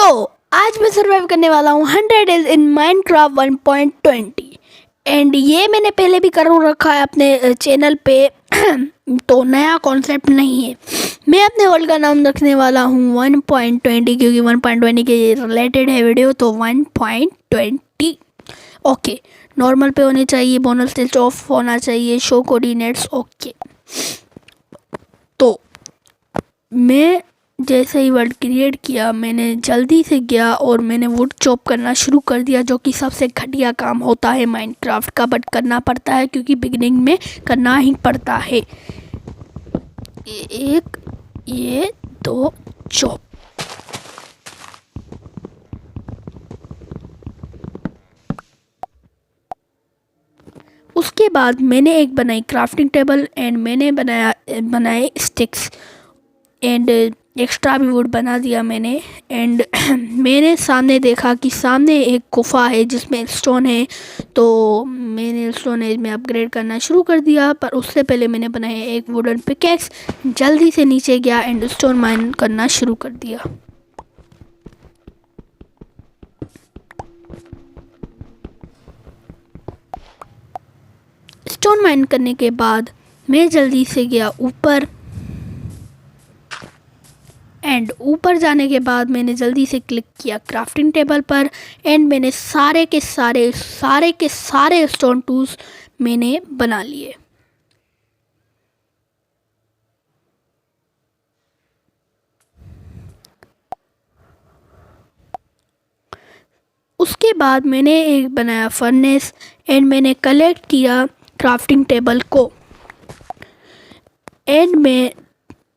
आज मैं सर्वाइव करने वाला हूँ 100 डेज इन माइनक्राफ्ट 1.20 एंड ये मैंने पहले भी कर रखा है अपने चैनल पे। तो नया कॉन्सेप्ट नहीं है। मैं अपने वर्ल्ड का नाम रखने वाला हूँ 1.20 क्योंकि 1.20 के रिलेटेड है वीडियो, तो 1.20 ओके। नॉर्मल पे होने चाहिए, बोनस स्टेज ऑफ होना चाहिए, शो कोऑर्डिनेट्स ओके। तो मैं जैसे ही वर्ल्ड क्रिएट किया, मैंने जल्दी से गया और मैंने वुड चॉप करना शुरू कर दिया, जो कि सबसे घटिया काम होता है माइनक्राफ्ट का, बट करना पड़ता है क्योंकि बिगिनिंग में करना ही पड़ता है। एक ये दो चॉप। उसके बाद मैंने एक बनाई क्राफ्टिंग टेबल एंड मैंने बनाए स्टिक्स एंड एक्स्ट्रा भी वुड बना दिया मैंने। एंड मैंने सामने देखा कि सामने एक गुफा है जिसमें स्टोन है, तो मैंने स्टोन एज में अपग्रेड करना शुरू कर दिया। पर उससे पहले मैंने बनाया एक वुडन पिकेक्स, जल्दी से नीचे गया एंड स्टोन माइन करना शुरू कर दिया। स्टोन माइन करने के बाद मैं जल्दी से गया ऊपर एंड ऊपर जाने के बाद मैंने जल्दी से क्लिक किया क्राफ्टिंग टेबल पर एंड मैंने सारे के सारे स्टोन टूल्स मैंने बना लिए। उसके बाद मैंने एक बनाया फर्नेस एंड मैंने कलेक्ट किया क्राफ्टिंग टेबल को एंड मैं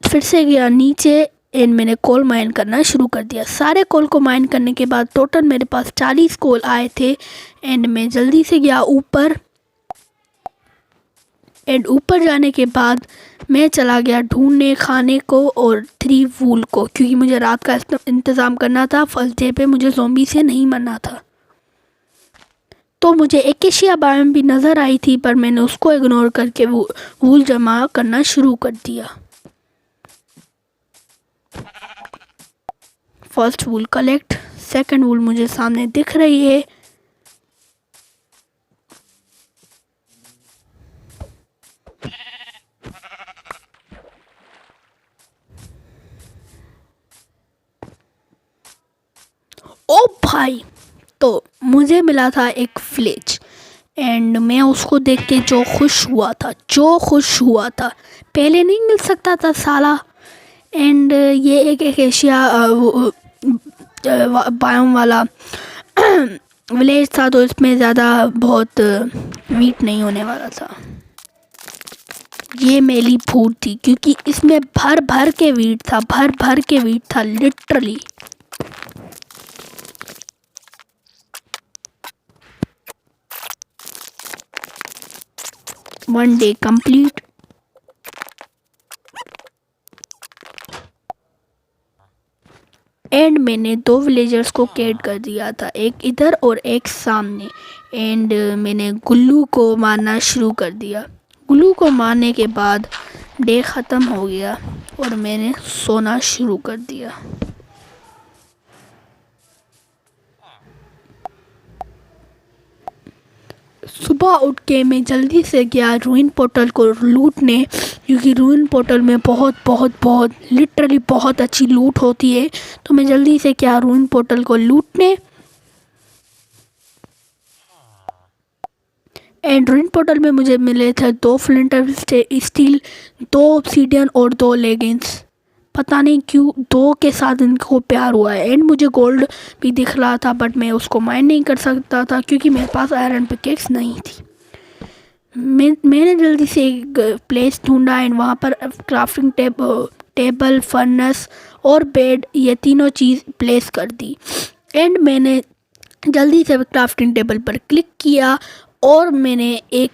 फिर से गया नीचे एंड मैंने कोल माइन करना शुरू कर दिया। सारे कोल को माइन करने के बाद टोटल मेरे पास 40 कोल आए थे एंड मैं जल्दी से गया ऊपर एंड ऊपर जाने के बाद मैं चला गया ढूंढने खाने को और 3 वूल को, क्योंकि मुझे रात का इंतज़ाम करना था। फर्स्ट डे पे मुझे ज़ॉम्बी से नहीं मरना था। तो मुझे एकेशिया बायोम भी नज़र आई थी, पर मैंने उसको इग्नोर करके वूल जमा करना शुरू कर दिया। फर्स्ट वूल कलेक्ट, सेकंड वूल मुझे सामने दिख रही है। ओ भाई, तो मुझे मिला था एक फ्लेज एंड मैं उसको देख के जो खुश हुआ था, पहले नहीं मिल सकता था साला। एंड ये एक एशिया बायोम वाला विलेज था, तो इसमें ज़्यादा बहुत मीट नहीं होने वाला था। ये मेरी भूल थी क्योंकि इसमें भर भर के वीट था literally. One day complete. And मैंने 2 विलेजर्स को कैद कर दिया था, एक इधर और एक सामने। एंड मैंने गुल्लू को मारना शुरू कर दिया। गुल्लू को मारने के बाद डे ख़त्म हो गया और मैंने सोना शुरू कर दिया। सुबह उठ के मैं जल्दी से गया रूइन पोर्टल को लूटने, क्योंकि रूइन पोर्टल में बहुत लिटरली बहुत अच्छी लूट होती है। तो मैं जल्दी से गया रूइन पोर्टल को लूटने एंड रूइन पोर्टल में मुझे मिले थे 2 फ्लिंटर स्टील, 2 ऑब्सीडियन और 2 लेगिंग्स। पता नहीं क्यों 2 के साथ इनको प्यार हुआ है। एंड मुझे गोल्ड भी दिख रहा था, बट मैं उसको माइन नहीं कर सकता था क्योंकि मेरे पास आयरन पिकेक्स नहीं थी। मैंने जल्दी से एक प्लेस ढूंढा एंड वहाँ पर क्राफ्टिंग टेबल, फर्नेस और बेड, ये तीनों चीज़ प्लेस कर दी। एंड मैंने जल्दी से क्राफ्टिंग टेबल पर क्लिक किया और मैंने एक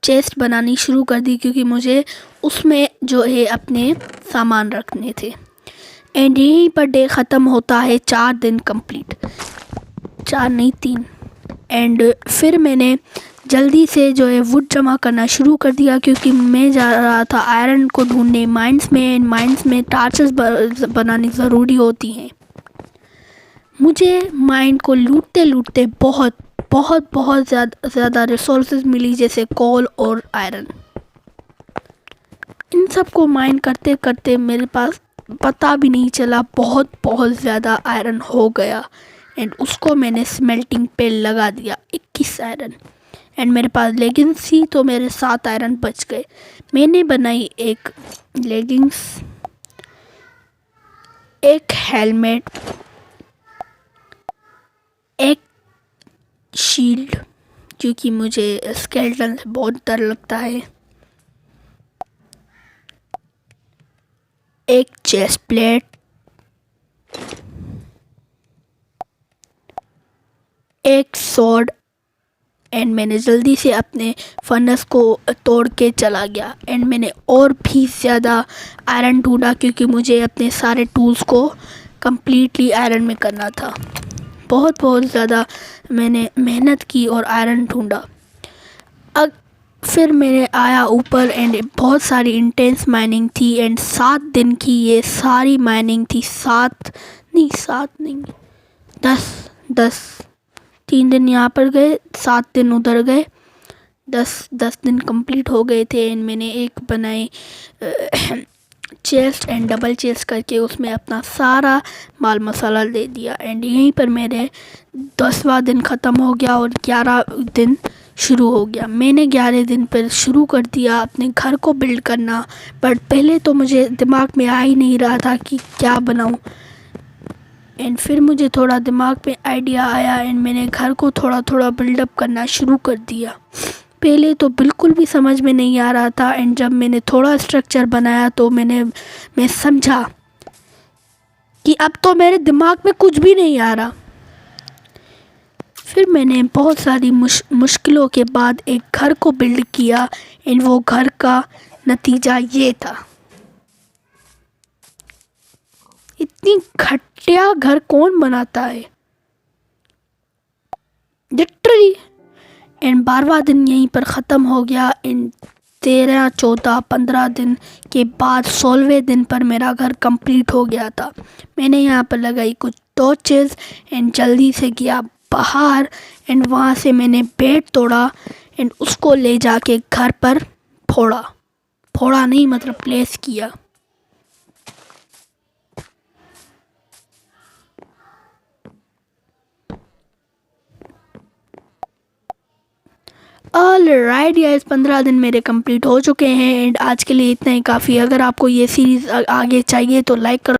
चेस्ट बनानी शुरू कर दी, क्योंकि मुझे उसमें जो है अपने सामान रखने थे। एंड यहीं पर डे ख़त्म होता है। 4 दिन कंप्लीट, 4 नहीं 3। एंड फिर मैंने जल्दी से जो है वुड जमा करना शुरू कर दिया, क्योंकि मैं जा रहा था आयरन को ढूंढने माइंस में टार्चेस बनानी ज़रूरी होती हैं। मुझे माइंड को लूटते लूटते बहुत बहुत बहुत ज़्यादा रिसोर्सेज मिली, जैसे कोल और आयरन। इन सब को माइन करते करते मेरे पास पता भी नहीं चला बहुत बहुत ज़्यादा आयरन हो गया। एंड उसको मैंने स्मेल्टिंग पे लगा दिया, 21 आयरन। एंड मेरे पास लेगिंग्स थी तो मेरे 7 आयरन बच गए। मैंने बनाई एक लेगिंग्स, एक हेलमेट, एक शील्ड, क्योंकि मुझे स्केलेटन से बहुत डर लगता है, एक चेस्ट प्लेट, एक स्वॉर्ड। एंड मैंने जल्दी से अपने फर्नेस को तोड़ के चला गया। एंड मैंने और भी ज़्यादा आयरन ढूंढा, क्योंकि मुझे अपने सारे टूल्स को कम्प्लीटली आयरन में करना था। बहुत बहुत ज़्यादा मैंने मेहनत की और आयरन ढूंढा। अब फिर मैंने आया ऊपर एंड बहुत सारी इंटेंस माइनिंग थी। एंड 7 दिन की ये सारी माइनिंग थी। 7 नहीं 10 3 दिन यहाँ पर गए, 7 दिन उधर गए, 10 दिन कंप्लीट हो गए थे। एंड मैंने एक बनाई चेस्ट एंड डबल चेस्ट करके उसमें अपना सारा माल मसाला दे दिया। एंड यहीं पर मेरे 10वां दिन ख़त्म हो गया और 11 दिन शुरू हो गया। मैंने 11 दिन पर शुरू कर दिया अपने घर को बिल्ड करना। बट पहले तो मुझे दिमाग में आ ही नहीं रहा था कि क्या बनाऊँ। एंड फिर मुझे थोड़ा दिमाग में आइडिया आया एंड मैंने घर को थोड़ा थोड़ा बिल्डअप करना शुरू कर दिया। पहले तो बिल्कुल भी समझ में नहीं आ रहा था। एंड जब मैंने थोड़ा स्ट्रक्चर बनाया तो मैं समझा कि अब तो मेरे दिमाग में कुछ भी नहीं आ रहा। फिर मैंने बहुत सारी मुश्किलों के बाद एक घर को बिल्ड किया। एंड वो घर का नतीजा ये था। इतनी घटिया घर कौन बनाता है, लिटरली। एंड 12वां दिन यहीं पर ख़त्म हो गया। एंड 13, 14, 15 दिन के बाद 16वें दिन पर मेरा घर कंप्लीट हो गया था। मैंने यहाँ पर लगाई कुछ टॉर्चेस एंड जल्दी से गया बाहर। एंड वहाँ से मैंने बेड तोड़ा एंड उसको ले जाके घर पर फोड़ा नहीं मतलब प्लेस किया। ऑलराइट गाइस, 15 दिन मेरे कंप्लीट हो चुके हैं। एंड आज के लिए इतना ही काफ़ी। अगर आपको ये सीरीज़ आगे चाहिए तो लाइक करो।